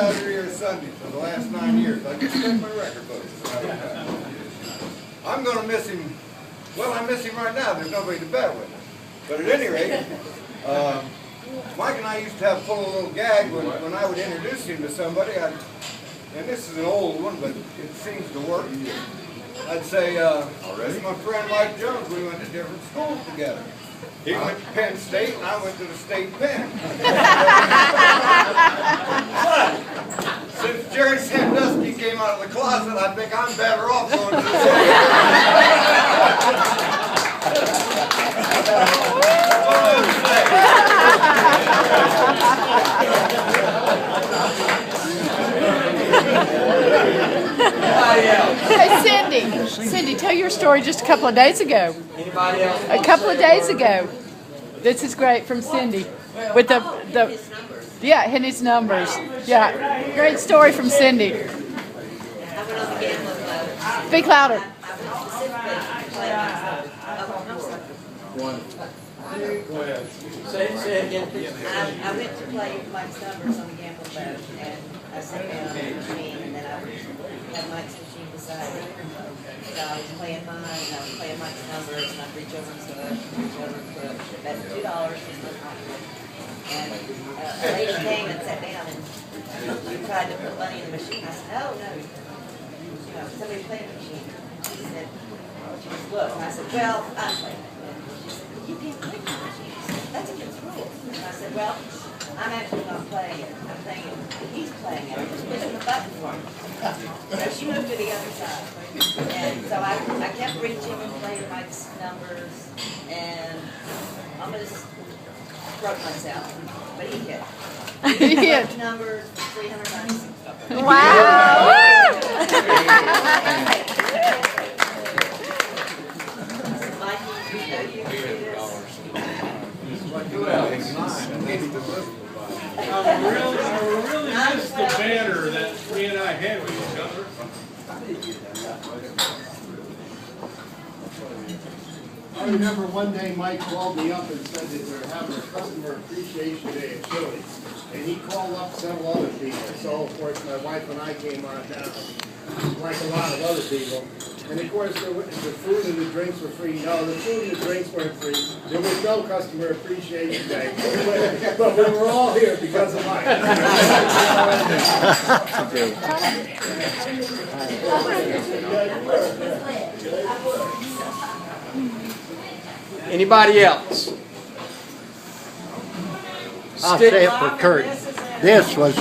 Saturday or Sunday for the last 9 years. I just checked my record books. I'm going to miss him. Well, I miss him right now. There's nobody to bet with. But at any rate, Mike and I used to have pull a little gag when I would introduce him to somebody. And this is an old one, but it seems to work. I'd say, this is my friend Mike Jones. We went to different schools together. He went to Penn State, and I went to the State Penn. But since Jerry Sandusky came out of the closet, I think I'm better off going to the Hey, Cindy, tell your story just a couple of days ago. Anybody else? A couple of days ago. This is great from Cindy. With the yeah, and his numbers. Yeah, great story from Cindy. I went on the gambling club. Speak louder. Say it again, please. I went to play Mike's numbers on the gambling club, and I sat down on the machine, and then I had Mike's machine beside me. So I was playing mine, and I was playing Mike's numbers, and I'd reach over and put, bet $2 was my pocket. And a lady came and sat down, and she tried to put money in the machine. I said, no, no. You know, somebody's playing the machine. She said, look. And I said, well, I'm playing it. And she said, you can't play the machine. That's against rules. And I said, well, I'm actually not playing it. I'm playing it. He's playing it. I'm just pushing the button for him. So she moved to the other side. And so I kept reaching and playing Mike's numbers, and almost broke myself. But he hit. He hit. Mike's numbers, 396. Wow! I really miss the banner that we and I had with each other. I remember one day Mike called me up and said that they're having a customer appreciation day at Chili. And he called up several other people. So, of course, my wife and I came on down, like a lot of other people. And, of course, the food and the drinks were free. No, the food and the drinks weren't free. There was no customer appreciation day. But we were all here because of Mike. Anybody else? I'll say it for Kurt. This was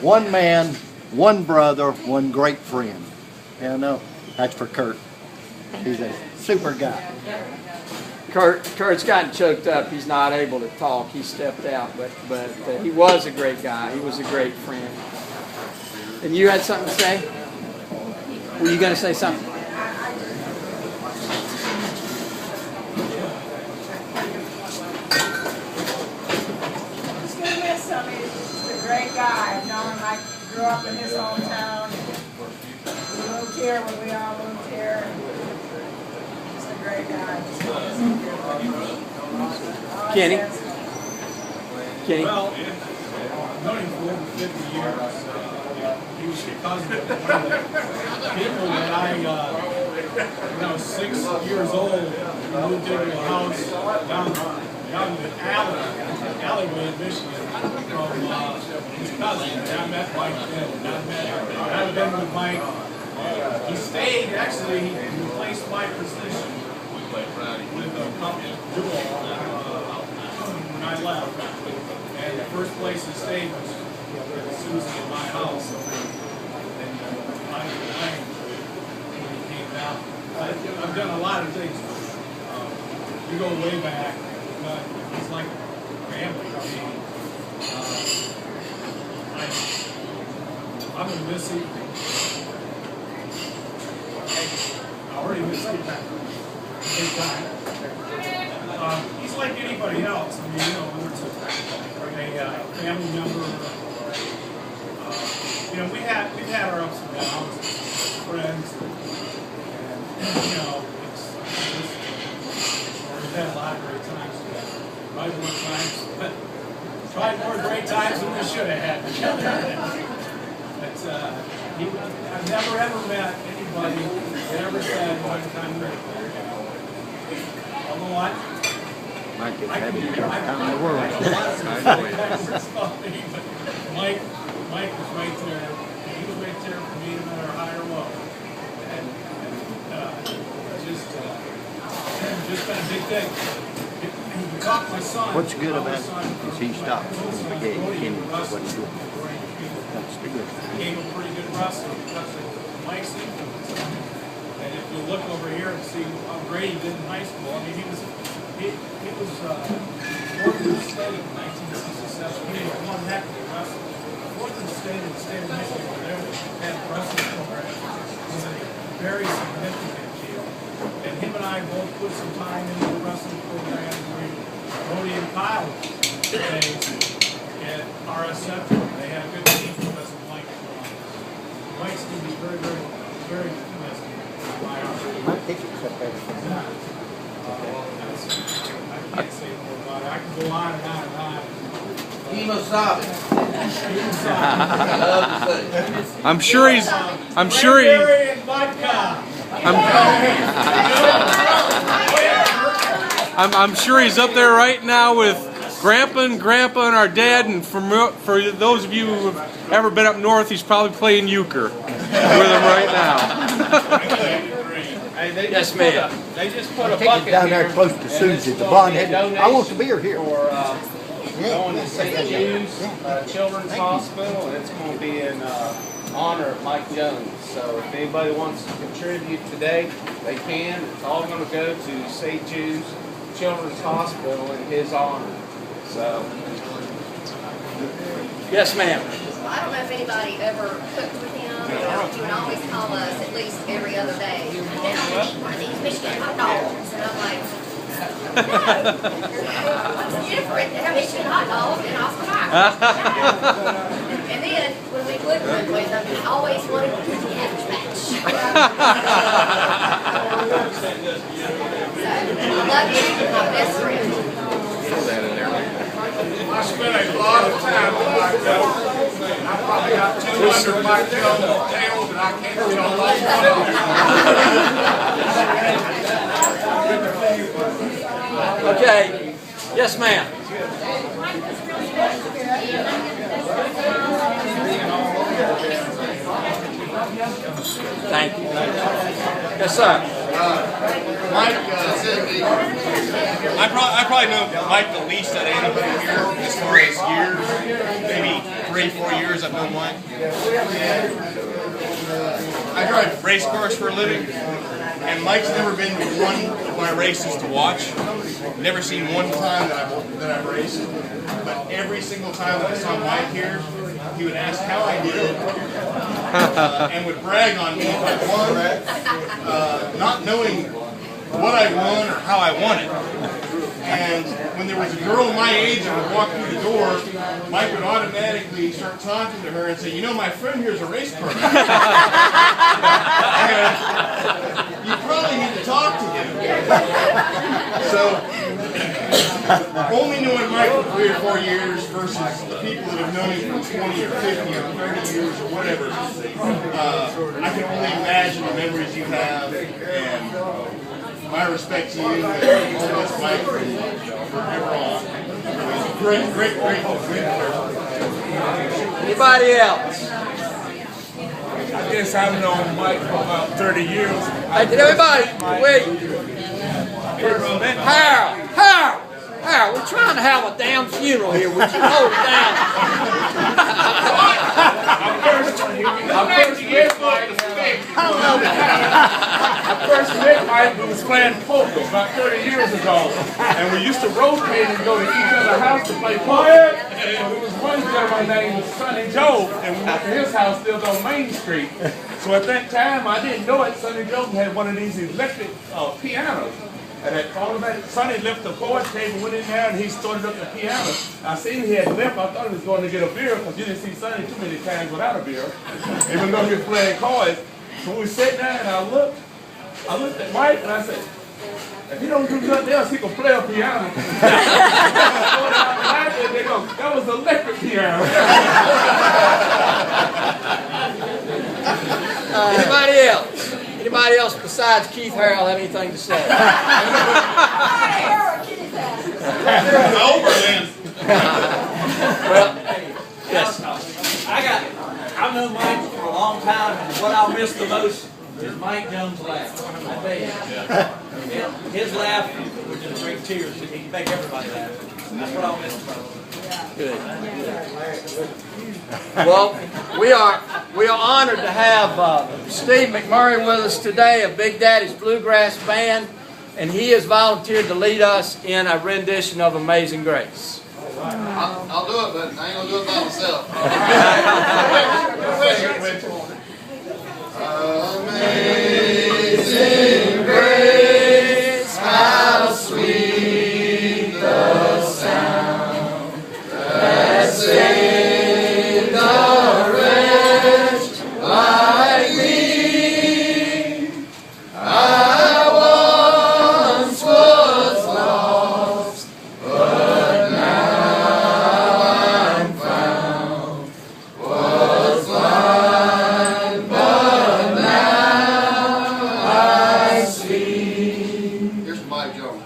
one man, one brother, one great friend. You know, that's for Kurt. He's a super guy. Kurt's gotten choked up. He's not able to talk. He stepped out, but he was a great guy. He was a great friend. And you had something to say? Were you going to say something? Great guy. I've known him. I grew up in his hometown. We moved here when we all moved here. Just a great guy. Kenny? Kenny? Well, I've known him for over 50 years. He was a cousin of one of the people that when I was 6 years old, we moved into a house down the alleyway in Michigan from his cousin. And I met Mike then. I haven't been with Mike. He stayed, actually, he replaced my position with a couple duo when I left. And the first place he stayed was with Susie in my house. And Mike when he came down. I've done a lot of things. We go way back. It's like family. I'm going to miss him. I already missed him big time. He's like anybody else. I mean, you know, whether it's a family member, you know, we've had our ups and downs, friends, and you know, we've had a lot of great times together. Probably more great times than we should have had together. I've never ever met anybody that ever said, "Mike, I'm ready." Although Mike is I having can the best time in the world. Mike was right there. He was right there for me no matter high or low. And just been a big thing. He taught my son. What's good about it is he stopped and gave him what he did. That's the good. He gave him pretty good wrestling because of Mike's influence. And if you look over here and see how great he did in high school, I mean, he was fourth in the state in 1967. He was one heck of a wrestler. Fourth in the state of Michigan, where they had wrestling program, was a very significant deal. And him and I both put some time into the wrestling program during Cody and Kyle days at RSF. They had a good team because of Mike. Mike's going to be very, very, very interesting. My ticket's up there. I can't say more about it. I can go on and on and on. I'm sure he. Cranberry and vodka. I'm sure he's up there right now with Grandpa and our dad. And for those of you who have ever been up north, he's probably playing euchre with him right now. Yes, ma'am. They just put a Take it bucket down there here. close to Susie, the blonde head. I want the beer here. For going to St. Jude's Children's Hospital, and it's going to be in honor of Mike Jones. So if anybody wants to contribute today, they can. It's all going to go to St. Jude's Children's Hospital in his honor. So. Yes, ma'am. I don't know if anybody ever cooked with him. He would always call us at least every other day. And then I would eat one of these Michigan hot dogs. And I'm like, no. What's different than a Michigan hot dog in Oscar Mayer? And then when we would cook with him, he always wanted to do the cabbage patch. So, I love you. You're my best friend. I spent a lot of time with Mike Jones. I probably got 200 Mike Jones tales, and I can't get all of them. Okay. Yes, ma'am. Thank you. Yes, sir. Mike said I probably know Mike the least out of anybody here as far as years. Maybe 3-4 years I've known Mike. I drive race cars for a living, and Mike's never been to one of my races to watch. Never seen one time that I've raced. But every single time that I saw Mike here, he would ask how I did, and would brag on me if I won, not knowing what I won or how I won it. And when there was a girl my age that would walk through the door, Mike would automatically start talking to her and say, "You know, my friend here's a race car. And you probably need to talk to him." So, only knowing Mike for 3 or 4 years versus the people that have known him for 20 or 50 or 30 years or whatever, I can only imagine the memories you have, and my respect to you, and all of us, Mike, forever on. Great person. Anybody else? I guess I've known Mike for about 30 years. Hey, did everybody wait? Harold, we're trying to have a damn funeral here. Would you hold it down? I first met Mike when we was playing poker about 30 years ago. And we used to rotate and go to each other's house to play poker. And there was one gentleman named Sonny Joe, and we went to his house still on Main Street. So at that time, I didn't know it, Sonny Joe had one of these electric pianos. And at all of that, Sonny left the board table, went in there, and he started up the piano. I seen he had left. I thought he was going to get a beer, because you didn't see Sonny too many times without a beer, even though he was playing cards. So we sat down, and I looked at Mike, and I said, if he don't do nothing else, he can play a piano. They go, that was electric piano. anybody else besides Keith Harrell have anything to say? Well, yes. I've known Mike for a long time, and what I'll miss the most is Mike Jones' laugh. I tell you. His laugh would just bring tears. He can make everybody laugh. That's what I'll miss most. Good. Well, we are honored to have Steve McMurray with us today of Big Daddy's Bluegrass Band, and he has volunteered to lead us in a rendition of Amazing Grace. I'll do it, but I ain't gonna do it by myself. Amazing grace, how sweet the sound that saved a wretch like me. I once was lost, but now I'm found. Was blind, but now I see. Here's Mike Jones.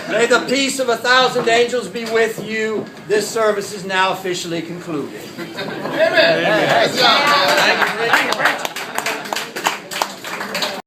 May the peace of 1,000 angels be with you. This service is now officially concluded. Amen. Good job, man. Thank you, Rich.